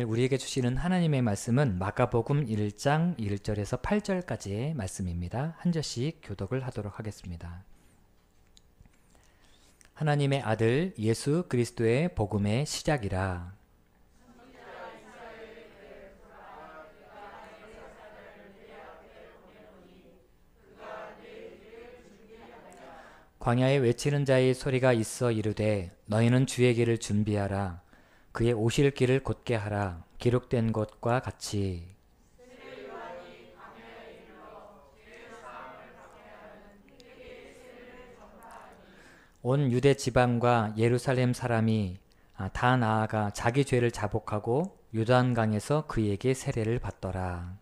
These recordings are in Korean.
오늘 우리에게 주시는 하나님의 말씀은 마가복음 1장 1절에서 8절까지의 말씀입니다. 한 절씩 교독을 하도록 하겠습니다. 하나님의 아들 예수 그리스도의 복음의 시작이라. 광야에 외치는 자의 소리가 있어 이르되 너희는 주의 길을 준비하라. 그의 오실 길을 곧게 하라. 기록된 것과 같이. 온 유대 지방과 예루살렘 사람이 다 나아가 자기 죄를 자복하고 요단강에서 그에게 세례를 받더라.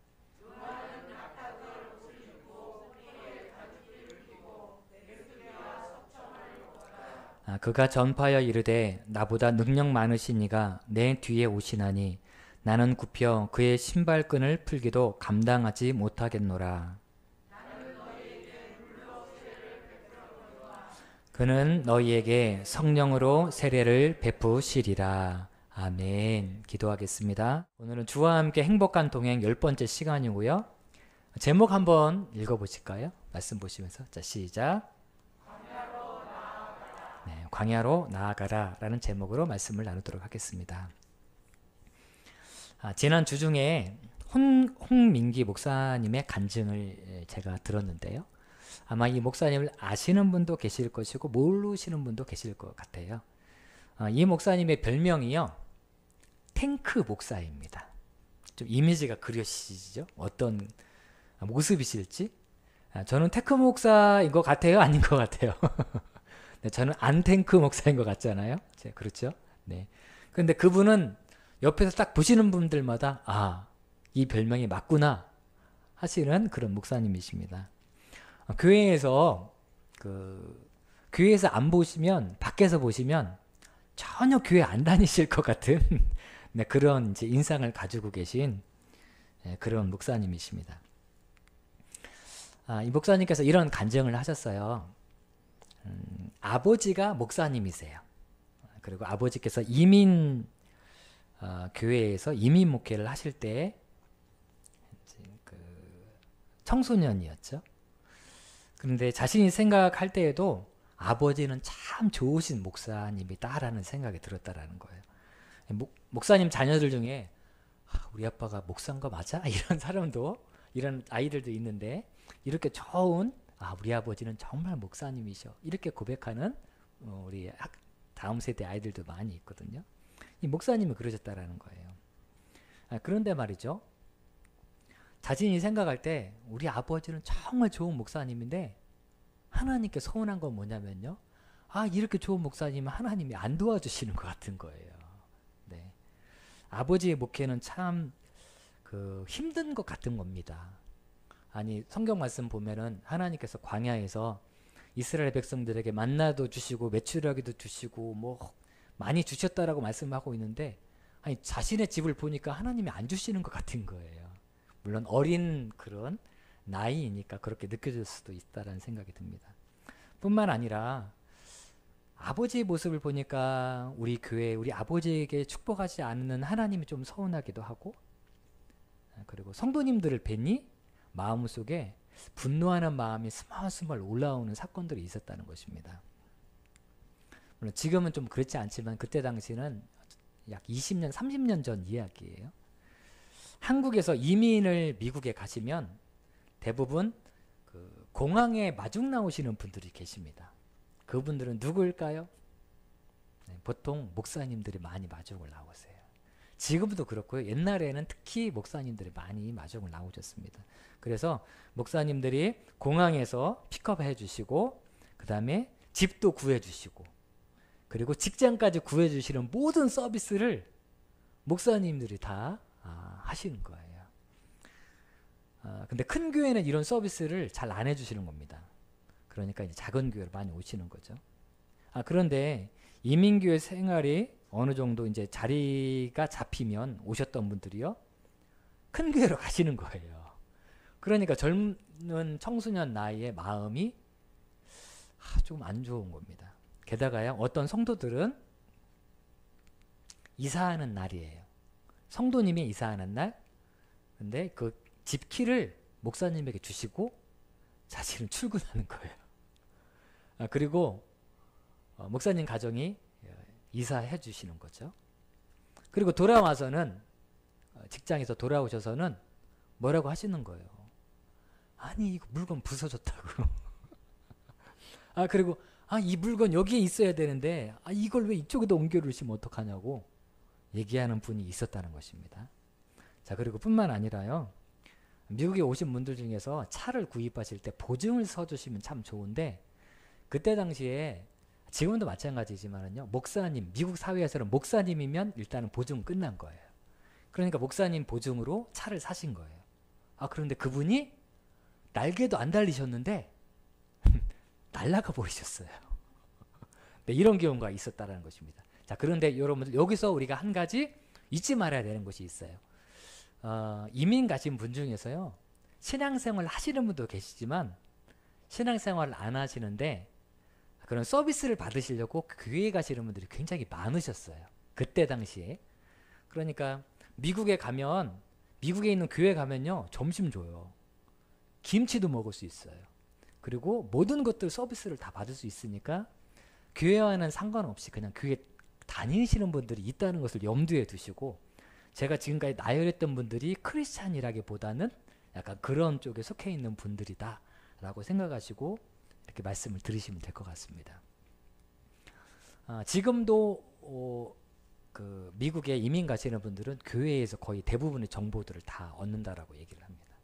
그가 전파하여 이르되 나보다 능력 많으신 이가 내 뒤에 오시나니 나는 굽혀 그의 신발끈을 풀기도 감당하지 못하겠노라. 그는 너희에게 성령으로 세례를 베푸시리라. 아멘. 기도하겠습니다. 오늘은 주와 함께 행복한 동행 10번째 시간이고요. 제목 한번 읽어보실까요? 말씀 보시면서. 자, 시작. 네, 광야로 나아가라 라는 제목으로 말씀을 나누도록 하겠습니다. 지난 주 중에 홍민기 목사님의 간증을 제가 들었는데요. 아마 이 목사님을 아시는 분도 계실 것이고 모르시는 분도 계실 것 같아요. 이 목사님의 별명이요, 탱크 목사입니다. 좀 이미지가 그려지시죠? 어떤 모습이실지? 저는 탱크 목사인 것 같아요? 아닌 것 같아요? 네, 저는 안탱크 목사인 것 같잖아요. 그렇죠? 네. 근데 그분은 옆에서 딱 보시는 분들마다 이 별명이 맞구나 하시는 그런 목사님이십니다. 교회에서 교회에서 안 보시면, 밖에서 보시면 전혀 교회 안 다니실 것 같은 네, 그런 이제 인상을 가지고 계신 그런 목사님이십니다. 이 목사님께서 이런 간증을 하셨어요. 아버지가 목사님이세요. 그리고 아버지께서 교회에서 이민 목회를 하실 때 청소년이었죠. 그런데 자신이 생각할 때에도 아버지는 참 좋으신 목사님이다라는 생각이 들었다라는 거예요. 목사님 자녀들 중에 우리 아빠가 목사인가 맞아? 이런 아이들도 있는데, 이렇게 좋은 우리 아버지는 정말 목사님이셔 이렇게 고백하는 우리 다음 세대 아이들도 많이 있거든요. 이 목사님이 그러셨다라는 거예요. 그런데 말이죠, 자신이 생각할 때 우리 아버지는 정말 좋은 목사님인데 하나님께 서운한 건 뭐냐면요, 이렇게 좋은 목사님은 하나님이 안 도와주시는 것 같은 거예요. 네. 아버지의 목회는 참 힘든 것 같은 겁니다. 성경 말씀 보면은 하나님께서 광야에서 이스라엘 백성들에게 만나도 주시고 메추라기도 주시고 뭐 많이 주셨다라고 말씀하고 있는데, 자신의 집을 보니까 하나님이 안 주시는 것 같은 거예요. 물론 어린 그런 나이이니까 그렇게 느껴질 수도 있다라는 생각이 듭니다. 뿐만 아니라 아버지의 모습을 보니까 우리 교회, 우리 아버지에게 축복하지 않는 하나님이 좀 서운하기도 하고, 그리고 성도님들을 뵈니 마음속에 분노하는 마음이 스멀스멀 올라오는 사건들이 있었다는 것입니다. 물론 지금은 좀 그렇지 않지만 그때 당시는 약 20년, 30년 전 이야기예요. 한국에서 이민을 미국에 가시면 대부분 공항에 마중 나오시는 분들이 계십니다. 그분들은 누구일까요? 네, 보통 목사님들이 많이 마중을 나오세요. 지금도 그렇고요. 옛날에는 특히 목사님들이 많이 마중을 나오셨습니다. 그래서 목사님들이 공항에서 픽업해 주시고, 그 다음에 집도 구해 주시고, 그리고 직장까지 구해 주시는 모든 서비스를 목사님들이 다 하시는 거예요. 근데 큰 교회는 이런 서비스를 잘 안 해주시는 겁니다. 그러니까 이제 작은 교회로 많이 오시는 거죠. 그런데 이민교회 생활이 어느 정도 이제 자리가 잡히면 오셨던 분들이요, 큰 교회로 가시는 거예요. 그러니까 젊은 청소년 나이에 마음이 좀 안 좋은 겁니다. 게다가요, 어떤 성도들은 이사하는 날이에요. 성도님이 이사하는 날, 근데 그 집 키를 목사님에게 주시고 자신은 출근하는 거예요. 그리고 목사님 가정이 이사해 주시는 거죠. 그리고 돌아와서는 직장에서 돌아오셔서는 뭐라고 하시는 거예요. 아니 이거 물건 부서졌다고. 그리고 이 물건 여기에 있어야 되는데 이걸 왜 이쪽에다 옮겨주시면 어떡하냐고 얘기하는 분이 있었다는 것입니다. 자, 그리고 뿐만 아니라요. 미국에 오신 분들 중에서 차를 구입하실 때 보증을 서주시면 참 좋은데, 그때 당시에 지금도 마찬가지지만요, 목사님, 미국 사회에서는 목사님이면 일단은 보증 끝난 거예요. 그러니까 목사님 보증으로 차를 사신 거예요. 그런데 그분이 날개도 안 달리셨는데 날아가 버리셨어요. 네, 이런 경우가 있었다는 것입니다. 자, 그런데 여러분들 여기서 우리가 한 가지 잊지 말아야 되는 것이 있어요. 이민 가신 분 중에서요, 신앙생활 하시는 분도 계시지만 신앙생활을 안 하시는데 그런 서비스를 받으시려고 교회에 가시는 분들이 굉장히 많으셨어요. 그때 당시에. 그러니까 미국에 가면, 미국에 있는 교회 가면요, 점심 줘요. 김치도 먹을 수 있어요. 그리고 모든 것들 서비스를 다 받을 수 있으니까 교회와는 상관없이 그냥 교회 다니시는 분들이 있다는 것을 염두에 두시고, 제가 지금까지 나열했던 분들이 크리스찬이라기보다는 약간 그런 쪽에 속해 있는 분들이다 라고 생각하시고 이렇게 말씀을 들으시면 될 것 같습니다. 지금도 그 미국에 이민 가시는 분들은 교회에서 거의 대부분의 정보들을 다 얻는다라고 얘기를 합니다.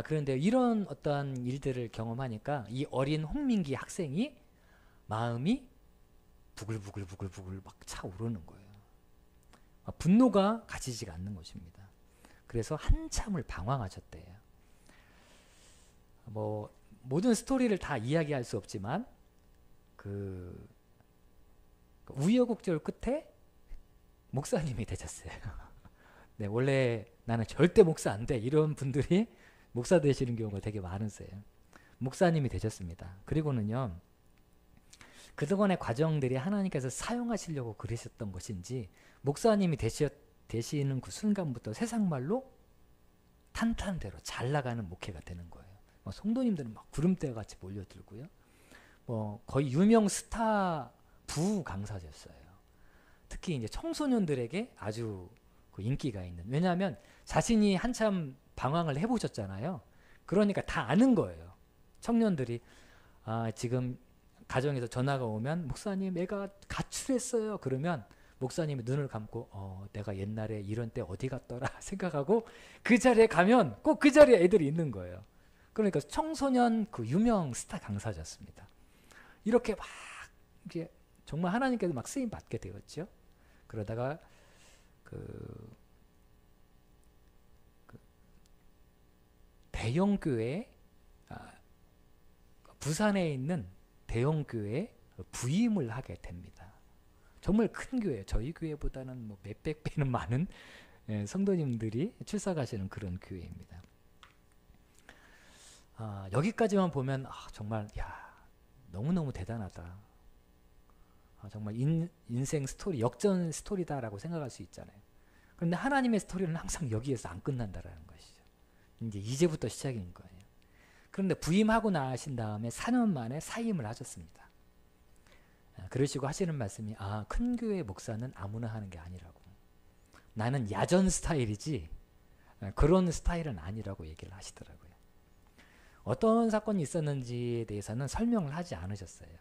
그런데 이런 어떠한 일들을 경험하니까 이 어린 홍민기 학생이 마음이 부글부글 막 차오르는 거예요. 분노가 가지지가 않는 것입니다. 그래서 한참을 방황하셨대요. 뭐 모든 스토리를 다 이야기할 수 없지만 그 우여곡절 끝에 목사님이 되셨어요. 네, 원래 나는 절대 목사 안 돼 이런 분들이 목사 되시는 경우가 되게 많으세요. 목사님이 되셨습니다. 그리고는요, 그동안의 과정들이 하나님께서 사용하시려고 그러셨던 것인지 목사님이 되시는 그 순간부터 세상말로 탄탄대로 잘 나가는 목회가 되는 거예요. 성도님들은 막 구름대 같이 몰려들고요. 거의 유명 스타 부 강사였어요. 특히 이제 청소년들에게 아주 그 인기가 있는. 왜냐하면 자신이 한참 방황을 해보셨잖아요. 그러니까 다 아는 거예요. 청년들이 지금 가정에서 전화가 오면 목사님 애가 가출했어요. 그러면 목사님이 눈을 감고 내가 옛날에 이런 때 어디 갔더라 생각하고 그 자리에 가면 꼭 그 자리에 애들이 있는 거예요. 그러니까 청소년 그 유명 스타 강사였습니다. 이렇게 막 이제 정말 하나님께서 막 쓰임 받게 되었죠. 그러다가 그 대형교회, 부산에 있는 대형교회에 부임을 하게 됩니다. 정말 큰 교회, 저희 교회보다는 뭐 몇백 배는 많은 성도님들이 출석하시는 그런 교회입니다. 여기까지만 보면 정말 너무너무 대단하다. 정말 인생 스토리, 역전 스토리다라고 생각할 수 있잖아요. 그런데 하나님의 스토리는 항상 여기에서 안 끝난다라는 것이죠. 이제부터 시작인 거예요. 그런데 부임하고 나신 다음에 4년 만에 사임을 하셨습니다. 그러시고 하시는 말씀이 큰 교회 목사는 아무나 하는 게 아니라고. 나는 야전 스타일이지 그런 스타일은 아니라고 얘기를 하시더라고요. 어떤 사건이 있었는지에 대해서는 설명을 하지 않으셨어요.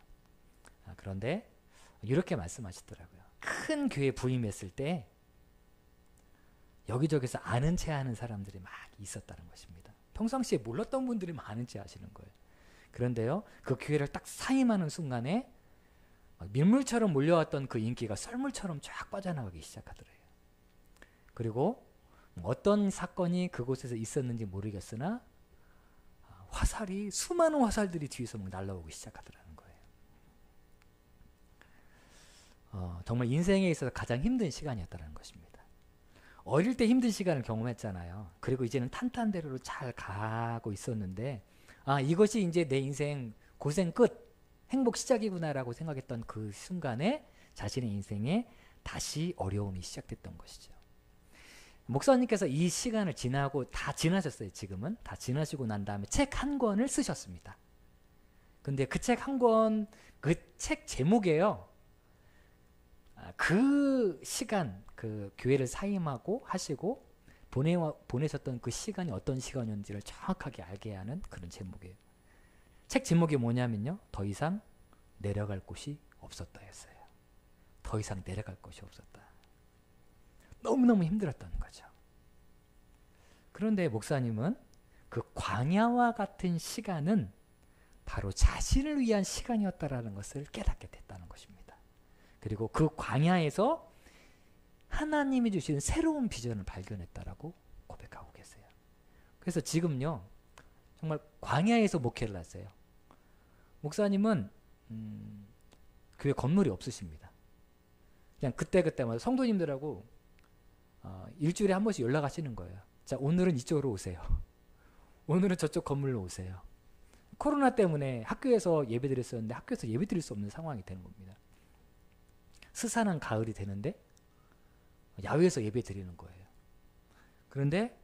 그런데 이렇게 말씀하시더라고요. 큰 교회 부임했을 때 여기저기서 아는 체 하는 사람들이 막 있었다는 것입니다. 평상시에 몰랐던 분들이 많은 체 하시는 거예요. 그런데요, 그 교회를 딱 사임하는 순간에 밀물처럼 몰려왔던 그 인기가 썰물처럼 쫙 빠져나가기 시작하더래요. 그리고 어떤 사건이 그곳에서 있었는지 모르겠으나 화살이, 수많은 화살들이 뒤에서 막 날아오기 시작하더라는 거예요. 정말 인생에 있어서 가장 힘든 시간이었다는 것입니다. 어릴 때 힘든 시간을 경험했잖아요. 그리고 이제는 탄탄대로로 잘 가고 있었는데 이것이 이제 내 인생 고생 끝, 행복 시작이구나라고 생각했던 그 순간에 자신의 인생에 다시 어려움이 시작됐던 것이죠. 목사님께서 이 시간을 지나고 다 지나셨어요. 지금은 다 지나시고 난 다음에 책 한 권을 쓰셨습니다. 근데 그 책 한 권, 그 책 제목이에요. 그 시간, 그 교회를 사임하고 하시고 보내셨던 그 시간이 어떤 시간이었는지를 정확하게 알게 하는 그런 제목이에요. 책 제목이 뭐냐면요, 더 이상 내려갈 곳이 없었다 였어요. 더 이상 내려갈 곳이 없었다. 너무너무 힘들었다는 거죠. 그런데 목사님은 그 광야와 같은 시간은 바로 자신을 위한 시간이었다라는 것을 깨닫게 됐다는 것입니다. 그리고 그 광야에서 하나님이 주신 새로운 비전을 발견했다라고 고백하고 계세요. 그래서 지금요, 정말 광야에서 목회를 하세요. 목사님은 교회 건물이 없으십니다. 그냥 그때그때마다 성도님들하고 일주일에 한 번씩 연락하시는 거예요. 자, 오늘은 이쪽으로 오세요. 오늘은 저쪽 건물로 오세요. 코로나 때문에 학교에서 예배 드렸었는데 학교에서 예배 드릴 수 없는 상황이 되는 겁니다. 스산한 가을이 되는데 야외에서 예배 드리는 거예요. 그런데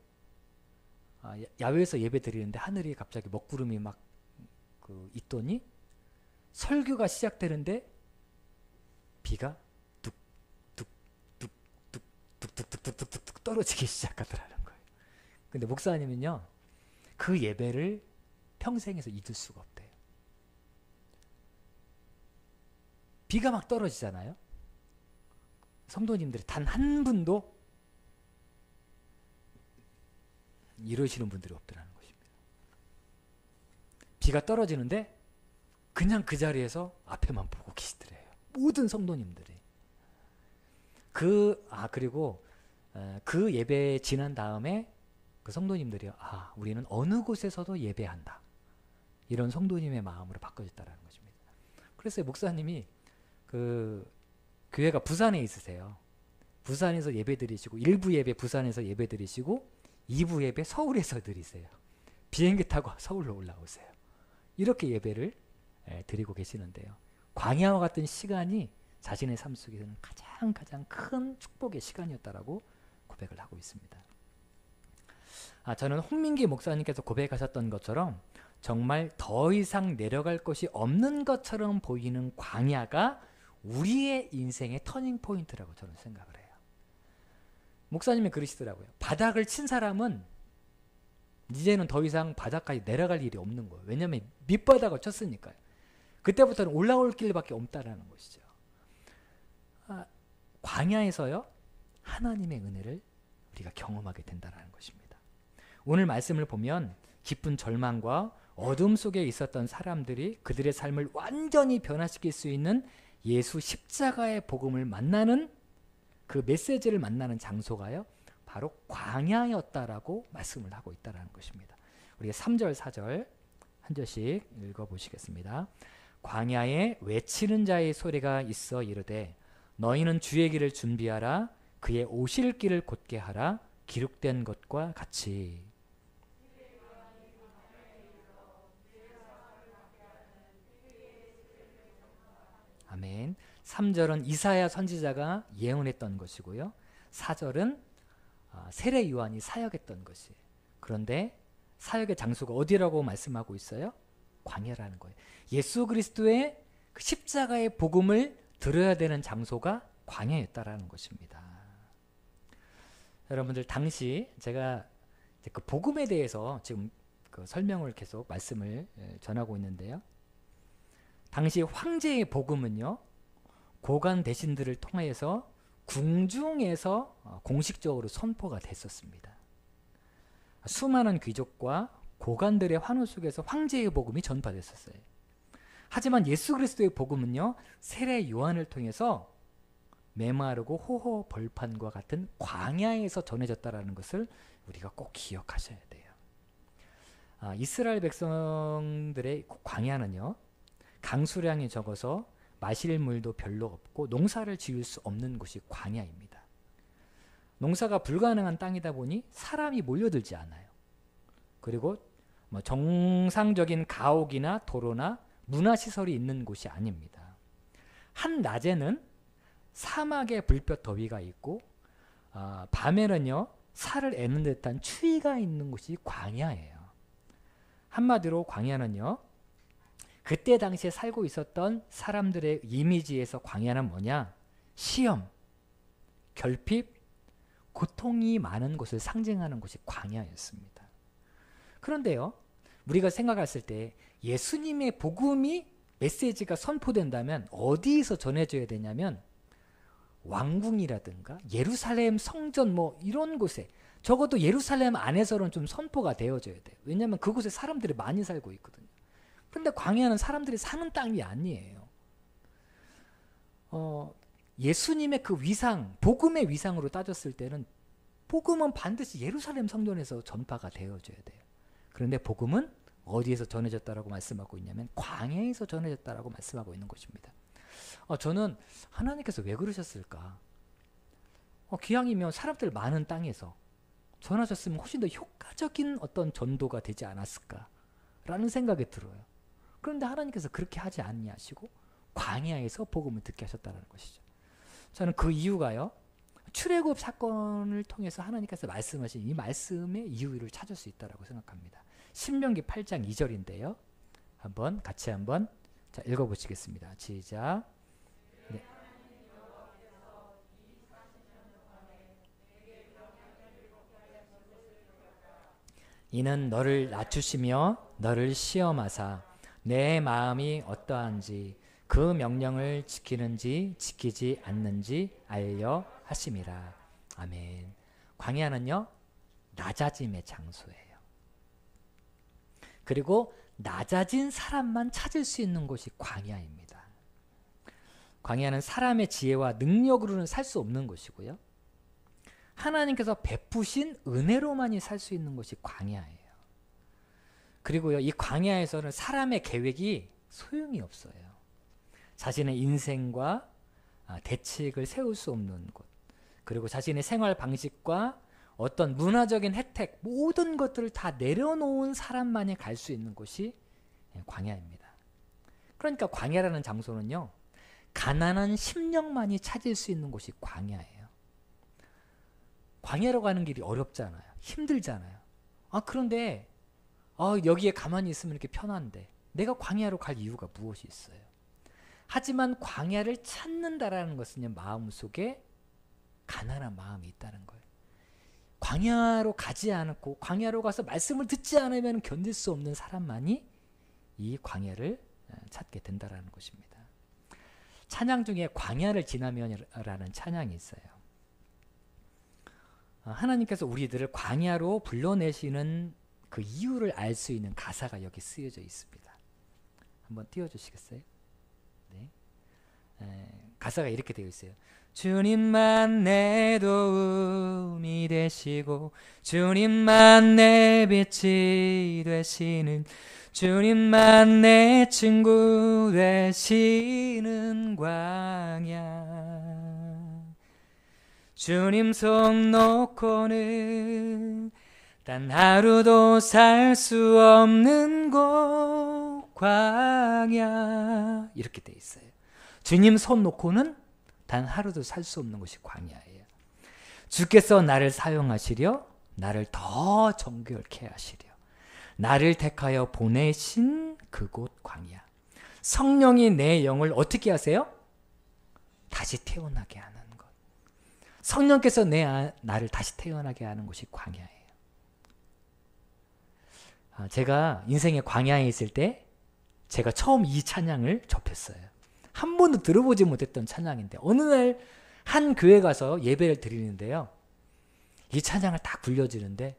야외에서 예배 드리는데 하늘이 갑자기 먹구름이 막 있더니 설교가 시작되는데 비가 뚝뚝뚝뚝뚝뚝뚝뚝뚝 떨어지기 시작하더라는 거예요. 근데 목사님은요, 그 예배를 평생에서 잊을 수가 없대요. 비가 막 떨어지잖아요. 성도님들이 단 한 분도 이러시는 분들이 없더라는 것입니다. 비가 떨어지는데 그냥 그 자리에서 앞에만 보고 계시더래요. 모든 성도님들이. 그리고 그 예배 지난 다음에 그 성도님들이 우리는 어느 곳에서도 예배한다. 이런 성도님의 마음으로 바꿔졌다는 것입니다. 그래서 목사님이 그 교회가 부산에 있으세요. 부산에서 예배 드리시고 1부 예배 부산에서 예배 드리시고 2부 예배 서울에서 드리세요. 비행기 타고 서울로 올라오세요. 이렇게 예배를 드리고 계시는데요. 광야와 같은 시간이 자신의 삶 속에서는 가장 큰 축복의 시간이었다라고 고백을 하고 있습니다. 저는 홍민기 목사님께서 고백하셨던 것처럼 정말 더 이상 내려갈 것이 없는 것처럼 보이는 광야가 우리의 인생의 터닝 포인트라고 저는 생각을 해요. 목사님이 그러시더라고요. 바닥을 친 사람은 이제는 더 이상 바닥까지 내려갈 일이 없는 거예요. 왜냐하면 밑바닥을 쳤으니까요. 그때부터는 올라올 길밖에 없다라는 것이죠. 광야에서요, 하나님의 은혜를 우리가 경험하게 된다는 것입니다. 오늘 말씀을 보면 깊은 절망과 어둠 속에 있었던 사람들이 그들의 삶을 완전히 변화시킬 수 있는 예수 십자가의 복음을 만나는 그 메시지를 만나는 장소가요, 바로 광야였다라고 말씀을 하고 있다는 것입니다. 우리가 3절 4절 한 절씩 읽어보시겠습니다. 광야에 외치는 자의 소리가 있어 이르되 너희는 주의 길을 준비하라. 그의 오실 길을 곧게 하라. 기록된 것과 같이. 아멘. 3절은 이사야 선지자가 예언했던 것이고요. 4절은 세례 요한이 사역했던 것이에요. 그런데 사역의 장소가 어디라고 말씀하고 있어요? 광야라는 거예요. 예수 그리스도의 그 십자가의 복음을 들어야 되는 장소가 광야였다라는 것입니다. 여러분들, 당시 제가 그 복음에 대해서 지금 그 설명을 계속 말씀을 전하고 있는데요. 당시 황제의 복음은요, 고관 대신들을 통해서 궁중에서 공식적으로 선포가 됐었습니다. 수많은 귀족과 고관들의 환호 속에서 황제의 복음이 전파됐었어요. 하지만 예수 그리스도의 복음은요, 세례 요한을 통해서 메마르고 호호 벌판과 같은 광야에서 전해졌다라는 것을 우리가 꼭 기억하셔야 돼요. 이스라엘 백성들의 광야는요, 강수량이 적어서 마실 물도 별로 없고 농사를 지을 수 없는 곳이 광야입니다. 농사가 불가능한 땅이다 보니 사람이 몰려들지 않아요. 그리고 정상적인 가옥이나 도로나 문화시설이 있는 곳이 아닙니다. 한낮에는 사막의 불볕 더위가 있고 밤에는요, 살을 애는 듯한 추위가 있는 곳이 광야예요. 한마디로 광야는요, 그때 당시에 살고 있었던 사람들의 이미지에서 광야는 뭐냐? 시험, 결핍, 고통이 많은 곳을 상징하는 곳이 광야였습니다. 그런데요, 우리가 생각했을 때 예수님의 복음이 메시지가 선포된다면 어디에서 전해져야 되냐면 왕궁이라든가 예루살렘 성전 뭐 이런 곳에, 적어도 예루살렘 안에서는 좀 선포가 되어져야 돼요. 왜냐하면 그곳에 사람들이 많이 살고 있거든요. 근데 광야는 사람들이 사는 땅이 아니에요. 예수님의 그 위상, 복음의 위상으로 따졌을 때는 복음은 반드시 예루살렘 성전에서 전파가 되어져야 돼요. 그런데 복음은 어디에서 전해졌다라고 말씀하고 있냐면 광야에서 전해졌다라고 말씀하고 있는 것입니다. 저는 하나님께서 왜 그러셨을까? 기왕이면 사람들 많은 땅에서 전하셨으면 훨씬 더 효과적인 어떤 전도가 되지 않았을까라는 생각이 들어요. 그런데 하나님께서 그렇게 하지 아니하시고 광야에서 복음을 듣게 하셨다는 것이죠. 저는 그 이유가요, 출애굽 사건을 통해서 하나님께서 말씀하신 이 말씀의 이유를 찾을 수 있다고 생각합니다. 신명기 8장 2절인데요. 같이 한번 읽어보시겠습니다. 시작. 네. 이는 너를 낮추시며 너를 시험하사 내 마음이 어떠한지 그 명령을 지키는지 지키지 않는지 알려 하심이라. 아멘. 광야는요, 낮아짐의 장소예요. 그리고 낮아진 사람만 찾을 수 있는 곳이 광야입니다. 광야는 사람의 지혜와 능력으로는 살 수 없는 곳이고요, 하나님께서 베푸신 은혜로만이 살 수 있는 곳이 광야예요. 그리고요, 이 광야에서는 사람의 계획이 소용이 없어요. 자신의 인생과 대책을 세울 수 없는 곳, 그리고 자신의 생활 방식과 어떤 문화적인 혜택, 모든 것들을 다 내려놓은 사람만이 갈 수 있는 곳이 광야입니다. 그러니까 광야라는 장소는요, 가난한 심령만이 찾을 수 있는 곳이 광야예요. 광야로 가는 길이 어렵잖아요. 힘들잖아요. 그런데 여기에 가만히 있으면 이렇게 편한데 내가 광야로 갈 이유가 무엇이 있어요? 하지만 광야를 찾는다라는 것은 마음속에 가난한 마음이 있다는 거예요. 광야로 가지 않고 광야로 가서 말씀을 듣지 않으면 견딜 수 없는 사람만이 이 광야를 찾게 된다는 것입니다. 찬양 중에 광야를 지나면이라는 찬양이 있어요. 하나님께서 우리들을 광야로 불러내시는 그 이유를 알 수 있는 가사가 여기 쓰여져 있습니다. 한번 띄워주시겠어요? 네. 가사가 이렇게 되어 있어요. 주님만 내 도움이 되시고 주님만 내 빛이 되시는, 주님만 내 친구 되시는 광야. 주님 손 놓고는 단 하루도 살 수 없는 곳 광야. 이렇게 돼 있어요. 주님 손 놓고는 단 하루도 살 수 없는 곳이 광야예요. 주께서 나를 사용하시려 나를 더 정결케 하시려 나를 택하여 보내신 그곳 광야. 성령이 내 영을 어떻게 하세요? 다시 태어나게 하는 것. 성령께서 나를 다시 태어나게 하는 곳이 광야예요. 제가 인생의 광야에 있을 때 제가 처음 이 찬양을 접했어요. 한 번도 들어보지 못했던 찬양인데 어느 날 한 교회 가서 예배를 드리는데요, 이 찬양을 딱 불려주는데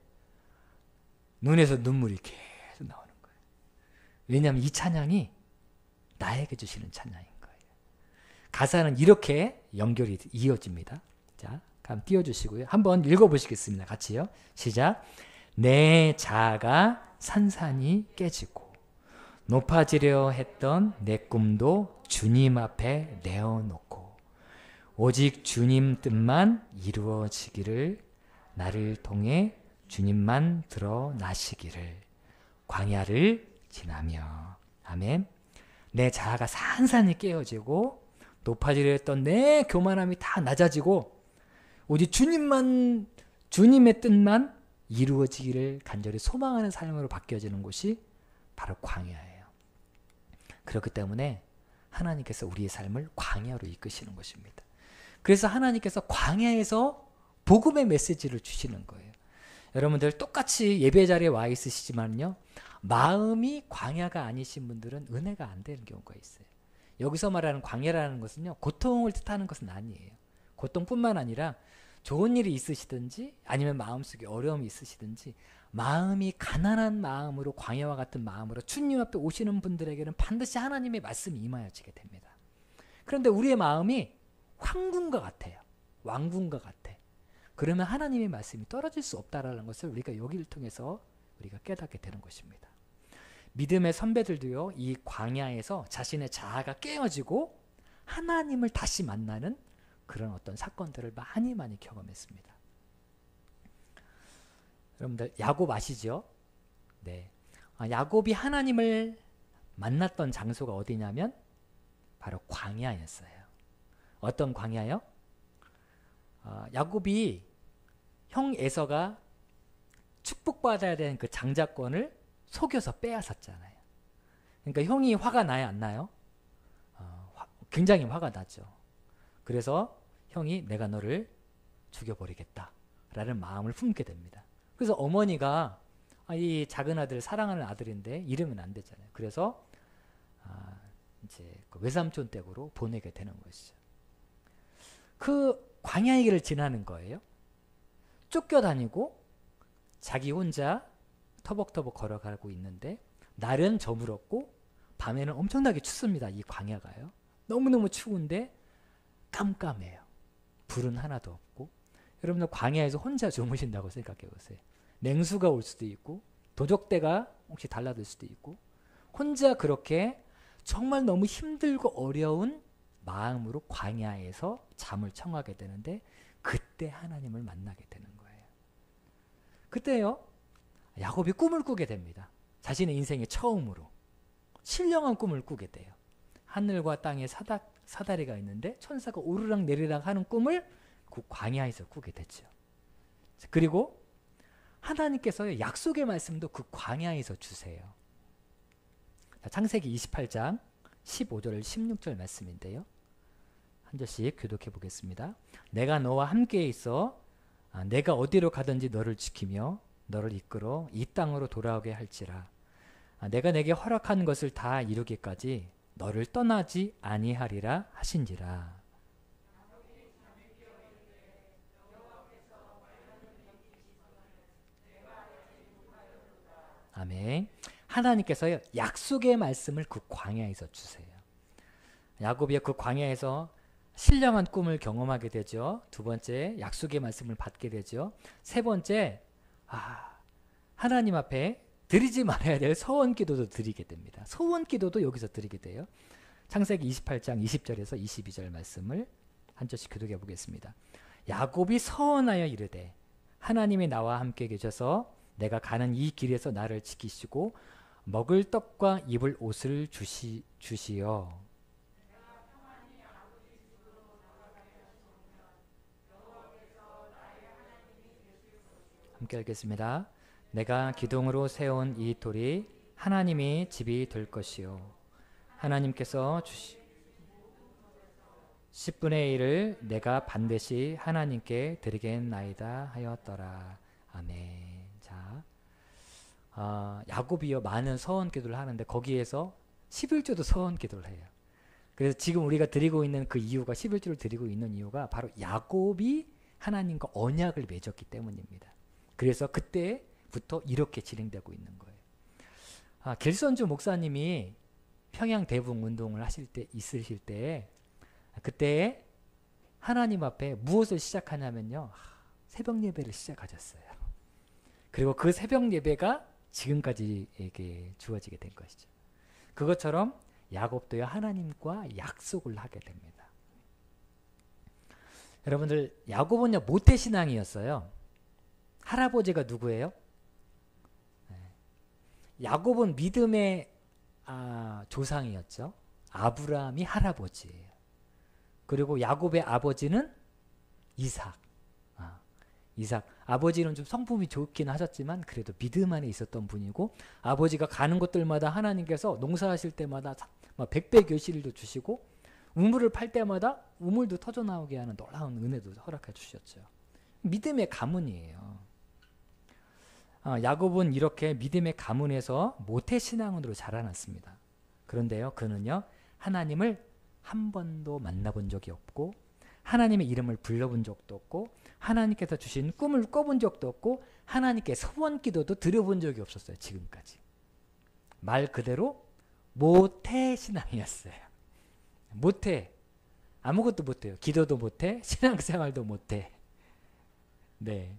눈에서 눈물이 계속 나오는 거예요. 왜냐하면 이 찬양이 나에게 주시는 찬양인 거예요. 가사는 이렇게 연결이 이어집니다. 자, 그럼 띄워주시고요. 한번 읽어보시겠습니다. 같이요. 시작. 내 자아가 산산이 깨지고 높아지려 했던 내 꿈도 주님 앞에 내어놓고 오직 주님 뜻만 이루어지기를, 나를 통해 주님만 드러나시기를, 광야를 지나며. 아멘. 내 자아가 산산이 깨어지고 높아지려 했던 내 교만함이 다 낮아지고 오직 주님만 주님의 뜻만 이루어지기를 간절히 소망하는 삶으로 바뀌어지는 곳이 바로 광야예요. 그렇기 때문에 하나님께서 우리의 삶을 광야로 이끄시는 것입니다. 그래서 하나님께서 광야에서 복음의 메시지를 주시는 거예요. 여러분들 똑같이 예배 자리에 와 있으시지만요, 마음이 광야가 아니신 분들은 은혜가 안 되는 경우가 있어요. 여기서 말하는 광야라는 것은요, 고통을 뜻하는 것은 아니에요. 고통뿐만 아니라 좋은 일이 있으시든지 아니면 마음속에 어려움이 있으시든지 마음이 가난한 마음으로, 광야와 같은 마음으로 주님 앞에 오시는 분들에게는 반드시 하나님의 말씀이 임하여지게 됩니다. 그런데 우리의 마음이 황궁과 같아요. 왕궁과 같아. 그러면 하나님의 말씀이 떨어질 수 없다라는 것을 우리가 여기를 통해서 우리가 깨닫게 되는 것입니다. 믿음의 선배들도요, 이 광야에서 자신의 자아가 깨어지고 하나님을 다시 만나는 그런 어떤 사건들을 많이 경험했습니다. 여러분들 야곱 아시죠? 네. 야곱이 하나님을 만났던 장소가 어디냐면 바로 광야였어요. 어떤 광야요? 야곱이 형 에서가 축복받아야 되는 그 장자권을 속여서 빼앗았잖아요. 그러니까 형이 화가 나요, 안 나요? 굉장히 화가 나죠. 그래서 형이 내가 너를 죽여버리겠다 라는 마음을 품게 됩니다. 그래서 어머니가 이 작은 아들, 사랑하는 아들인데 잃으면 안 되잖아요. 그래서 이제 그 외삼촌 댁으로 보내게 되는 것이죠. 그 광야의 길을 지나는 거예요. 쫓겨다니고 자기 혼자 터벅터벅 걸어가고 있는데 날은 저물었고 밤에는 엄청나게 춥습니다. 이 광야가요. 너무너무 추운데 깜깜해요. 불은 하나도 없고. 여러분들 광야에서 혼자 주무신다고 생각해 보세요. 냉수가 올 수도 있고 도적대가 혹시 달라들 수도 있고 혼자 그렇게 정말 너무 힘들고 어려운 마음으로 광야에서 잠을 청하게 되는데 그때 하나님을 만나게 되는 거예요. 그때요, 야곱이 꿈을 꾸게 됩니다. 자신의 인생의 처음으로 신령한 꿈을 꾸게 돼요. 하늘과 땅에 사다리가 있는데 천사가 오르락 내리락 하는 꿈을 그 광야에서 꾸게 됐죠. 그리고 하나님께서 약속의 말씀도 그 광야에서 주세요. 창세기 28장 15절 16절 말씀인데요. 한 절씩 교독해 보겠습니다. 내가 너와 함께 있어 내가 어디로 가든지 너를 지키며 너를 이끌어 이 땅으로 돌아오게 할지라. 내가 내게 허락한 것을 다 이루기까지 너를 떠나지 아니하리라 하신지라. 아멘. 하나님께서 약속의 말씀을 그 광야에서 주세요. 야곱이 그 광야에서 신령한 꿈을 경험하게 되죠. 두 번째, 약속의 말씀을 받게 되죠. 세 번째, 하나님 앞에 드리지 말아야 될 서원 기도도 드리게 됩니다. 서원 기도도 여기서 드리게 돼요. 창세기 28장 20절에서 22절 말씀을 한 절씩 교독해 보겠습니다. 야곱이 서원하여 이르되 하나님이 나와 함께 계셔서 내가 가는 이 길에서 나를 지키시고 먹을 떡과 입을 옷을 주시어. 함께 읽겠습니다. 내가 기둥으로 세운 이 돌이 하나님이 집이 될 것이요 하나님께서 주시 10분의 1을 내가 반드시 하나님께 드리겠나이다 하였더라. 아멘. 자, 야곱이요 많은 서원 기도를 하는데 거기에서 11조도 서원 기도를 해요. 그래서 지금 우리가 드리고 있는 그 이유가 11조를 드리고 있는 이유가 바로 야곱이 하나님과 언약을 맺었기 때문입니다. 그래서 그때부터 이렇게 진행되고 있는 거예요. 길선주 목사님이 평양 대붕 운동을 있으실 때 그때 하나님 앞에 무엇을 시작하냐면요. 새벽 예배를 시작하셨어요. 그리고 그 새벽 예배가 지금까지 이게 주어지게 된 것이죠. 그것처럼 야곱도요 하나님과 약속을 하게 됩니다. 여러분들 야곱은요 모태신앙이었어요. 할아버지가 누구예요? 야곱은 믿음의 조상이었죠. 아브라함이 할아버지예요. 그리고 야곱의 아버지는 이삭. 이삭. 아버지는 좀 성품이 좋긴 하셨지만 그래도 믿음 안에 있었던 분이고, 아버지가 가는 곳들마다 하나님께서 농사하실 때마다 막 백배 교실도 주시고, 우물을 팔 때마다 우물도 터져 나오게 하는 놀라운 은혜도 허락해 주셨죠. 믿음의 가문이에요. 야곱은 이렇게 믿음의 가문에서 모태신앙으로 자라났습니다. 그런데요, 그는요, 하나님을 한 번도 만나본 적이 없고, 하나님의 이름을 불러본 적도 없고, 하나님께서 주신 꿈을 꿔본 적도 없고, 하나님께 소원 기도도 드려본 적이 없었어요. 지금까지. 말 그대로 모태신앙이었어요. 못해. 아무것도 못해요. 기도도 못해. 신앙생활도 못해. 네.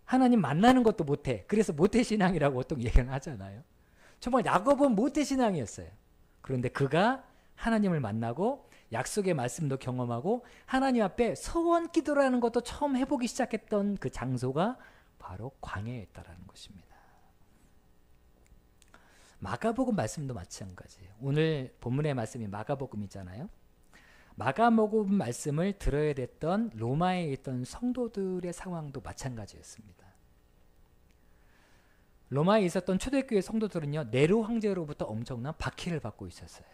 하나님 만나는 것도 못해. 그래서 모태신앙이라고 보통 얘기를 하잖아요. 정말 야곱은 모태신앙이었어요. 그런데 그가 하나님을 만나고 약속의 말씀도 경험하고 하나님 앞에 소원 기도라는 것도 처음 해보기 시작했던 그 장소가 바로 광야였다라는 것입니다. 마가복음 말씀도 마찬가지예요. 오늘 본문의 말씀이 마가복음이잖아요. 마가복음 말씀을 들어야 됐던 로마에 있던 성도들의 상황도 마찬가지였습니다. 로마에 있었던 초대교회 성도들은요, 네로 황제로부터 엄청난 박해를 받고 있었어요.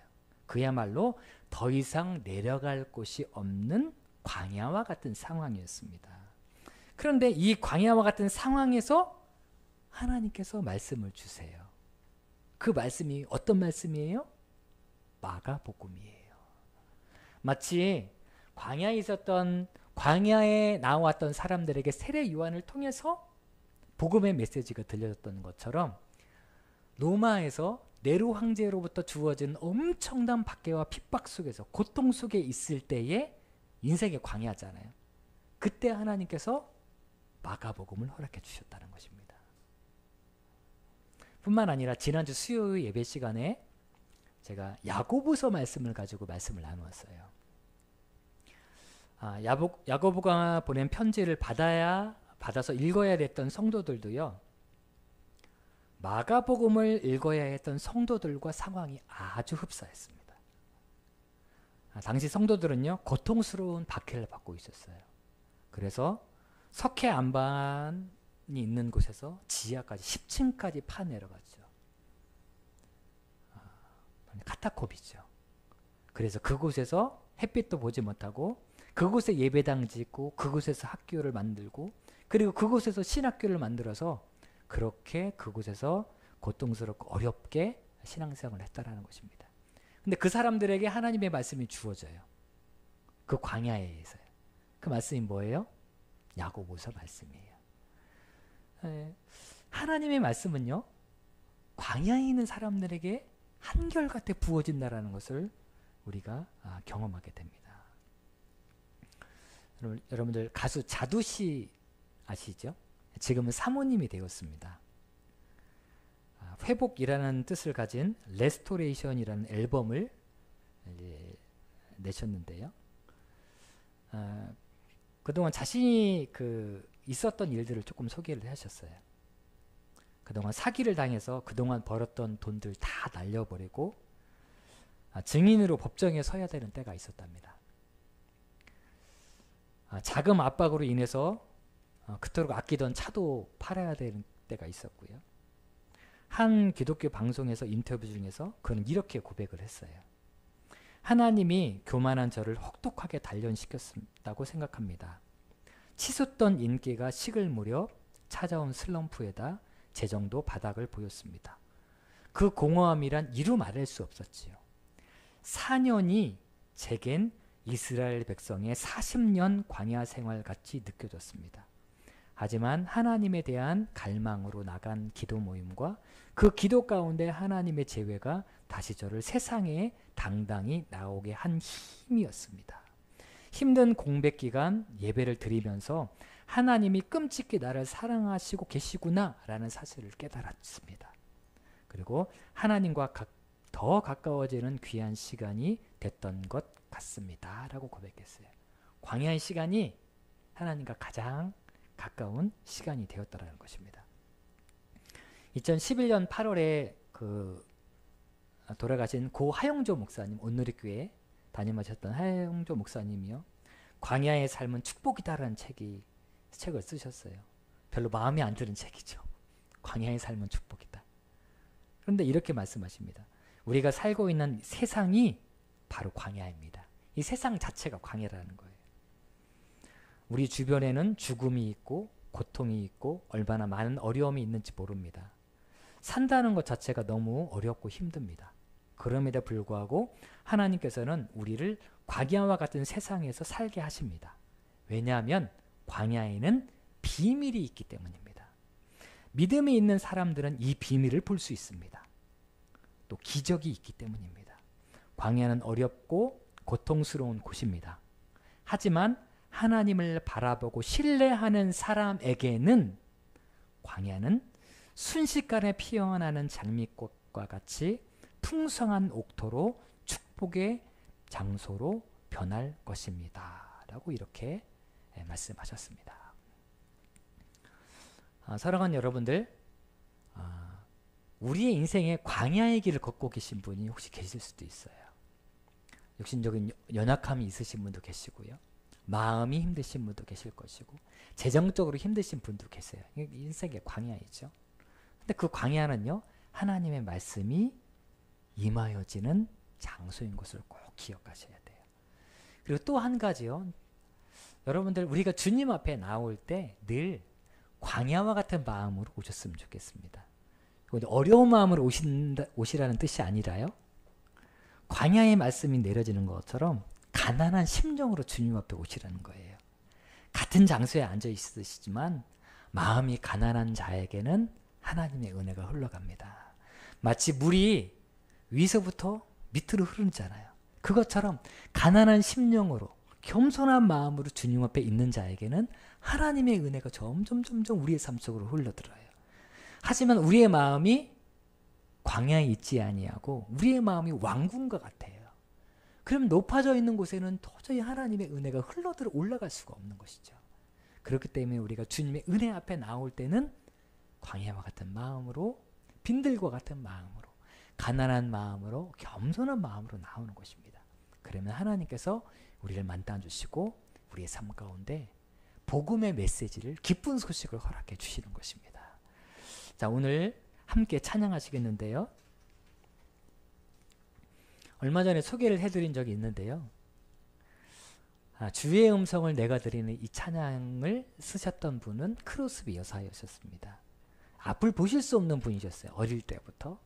그야말로 더 이상 내려갈 곳이 없는 광야와 같은 상황이었습니다. 그런데 이 광야와 같은 상황에서 하나님께서 말씀을 주세요. 그 말씀이 어떤 말씀이에요? 마가복음이에요. 마치 광야에 나왔던 사람들에게 세례 요한을 통해서 복음의 메시지가 들려졌던 것처럼 로마에서 네로 황제로부터 주어진 엄청난 박해와 핍박 속에서 고통 속에 있을 때의 인생의 광야잖아요. 그때 하나님께서 마가복음을 허락해 주셨다는 것입니다. 뿐만 아니라 지난주 수요일 예배 시간에 제가 야고보서 말씀을 가지고 말씀을 나누었어요. 야고보가 보낸 편지를 받아서 읽어야 됐던 성도들도요, 마가복음을 읽어야 했던 성도들과 상황이 아주 흡사했습니다. 당시 성도들은요, 고통스러운 박해를 받고 있었어요. 그래서 석회 안반이 있는 곳에서 지하까지 10층까지 파내려갔죠. 카타콤이죠. 그래서 그곳에서 햇빛도 보지 못하고 그곳에 예배당 짓고 그곳에서 학교를 만들고 그리고 그곳에서 신학교를 만들어서 그렇게 그곳에서 고통스럽고 어렵게 신앙생활을 했다라는 것입니다. 근데 그 사람들에게 하나님의 말씀이 주어져요. 그 광야에서요. 그 말씀이 뭐예요? 야고보서 말씀이에요. 하나님의 말씀은요, 광야에 있는 사람들에게 한결같이 부어진다라는 것을 우리가 경험하게 됩니다. 여러분들 가수 자두씨 아시죠? 지금은 사모님이 되었습니다. 회복이라는 뜻을 가진 레스토레이션이라는 앨범을 내셨는데요. 그동안 자신이 있었던 일들을 조금 소개를 하셨어요. 그동안 사기를 당해서 그동안 벌었던 돈들 다 날려버리고 증인으로 법정에 서야 되는 때가 있었답니다. 자금 압박으로 인해서 그토록 아끼던 차도 팔아야 되는 때가 있었고요. 한 기독교 방송에서 인터뷰 중에서 그는 이렇게 고백을 했어요. 하나님이 교만한 저를 혹독하게 단련시켰다고 생각합니다. 치솟던 인기가 식을 무렵 찾아온 슬럼프에다 재정도 바닥을 보였습니다. 그 공허함이란 이루 말할 수 없었지요. 4년이 제겐 이스라엘 백성의 40년 광야 생활 같이 느껴졌습니다. 하지만 하나님에 대한 갈망으로 나간 기도 모임과 그 기도 가운데 하나님의 제외가 다시 저를 세상에 당당히 나오게 한 힘이었습니다. 힘든 공백 기간 예배를 드리면서 하나님이 끔찍히 나를 사랑하시고 계시구나 라는 사실을 깨달았습니다. 그리고 하나님과 더 가까워지는 귀한 시간이 됐던 것 같습니다 라고 고백했어요. 광야의 시간이 하나님과 가장 가까운 시간이 되었다라는 것입니다. 2011년 8월에 돌아가신 고 하영조 목사님, 온누리교회 담임하셨던 하영조 목사님이요, 광야의 삶은 축복이다라는 책이 책을 쓰셨어요. 별로 마음에 안 드는 책이죠. 광야의 삶은 축복이다. 그런데 이렇게 말씀하십니다. 우리가 살고 있는 세상이 바로 광야입니다. 이 세상 자체가 광야라는 거예요. 우리 주변에는 죽음이 있고 고통이 있고 얼마나 많은 어려움이 있는지 모릅니다. 산다는 것 자체가 너무 어렵고 힘듭니다. 그럼에도 불구하고 하나님께서는 우리를 광야와 같은 세상에서 살게 하십니다. 왜냐하면 광야에는 비밀이 있기 때문입니다. 믿음이 있는 사람들은 이 비밀을 볼 수 있습니다. 또 기적이 있기 때문입니다. 광야는 어렵고 고통스러운 곳입니다. 하지만 하나님을 바라보고 신뢰하는 사람에게는 광야는 순식간에 피어나는 장미꽃과 같이 풍성한 옥토로 축복의 장소로 변할 것입니다. 라고 이렇게 말씀하셨습니다. 사랑하는 여러분들, 우리의 인생에 광야의 길을 걷고 계신 분이 혹시 계실 수도 있어요. 육신적인 연약함이 있으신 분도 계시고요. 마음이 힘드신 분도 계실 것이고 재정적으로 힘드신 분도 계세요. 인생의 광야이죠. 근데 그 광야는요, 하나님의 말씀이 임하여지는 장소인 것을 꼭 기억하셔야 돼요. 그리고 또 한 가지요. 여러분들, 우리가 주님 앞에 나올 때 늘 광야와 같은 마음으로 오셨으면 좋겠습니다. 어려운 마음으로 오시라는 뜻이 아니라요. 광야의 말씀이 내려지는 것처럼 가난한 심정으로 주님 앞에 오시라는 거예요. 같은 장소에 앉아 있으시지만 마음이 가난한 자에게는 하나님의 은혜가 흘러갑니다. 마치 물이 위서부터 밑으로 흐르잖아요. 그것처럼 가난한 심령으로 겸손한 마음으로 주님 앞에 있는 자에게는 하나님의 은혜가 점점 우리의 삶 속으로 흘러들어요. 하지만 우리의 마음이 광야에 있지 아니하고 우리의 마음이 왕궁과 같아요. 그럼 높아져 있는 곳에는 도저히 하나님의 은혜가 흘러들어 올라갈 수가 없는 것이죠. 그렇기 때문에 우리가 주님의 은혜 앞에 나올 때는 광야와 같은 마음으로, 빈들과 같은 마음으로, 가난한 마음으로, 겸손한 마음으로 나오는 것입니다. 그러면 하나님께서 우리를 만나 주시고 우리의 삶 가운데 복음의 메시지를, 기쁜 소식을 허락해 주시는 것입니다. 자, 오늘 함께 찬양하시겠는데요. 얼마 전에 소개를 해드린 적이 있는데요. 주의 음성을 내가 드리는 이 찬양을 쓰셨던 분은 크로스비 여사였습니다. 앞을 보실 수 없는 분이셨어요. 어릴 때부터.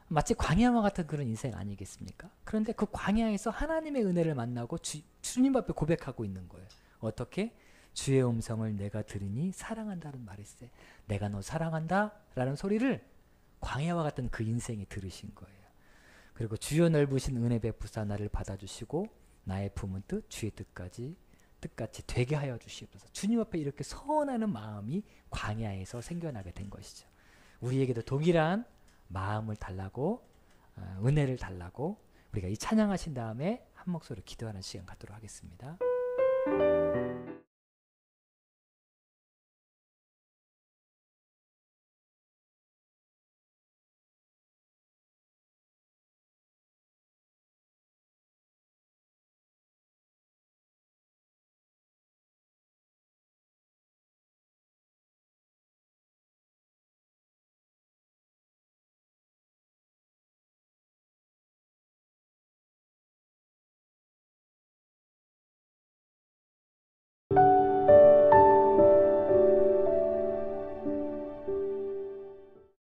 마치 광야와 같은 그런 인생 아니겠습니까? 그런데 그 광야에서 하나님의 은혜를 만나고 주님 앞에 고백하고 있는 거예요. 어떻게? 주의 음성을 내가 들으니 사랑한다는 말이 있어요. 내가 너 사랑한다 라는 소리를 광야와 같은 그 인생이 들으신 거예요. 그리고 주여 넓으신 은혜 베푸사 나를 받아주시고 나의 품은 뜻 주의 뜻같이 되게 하여 주시옵소서. 주님 앞에 이렇게 서원하는 마음이 광야에서 생겨나게 된 것이죠. 우리에게도 동일한 마음을 달라고, 은혜를 달라고 우리가 이 찬양하신 다음에 한 목소리로 기도하는 시간 갖도록 하겠습니다.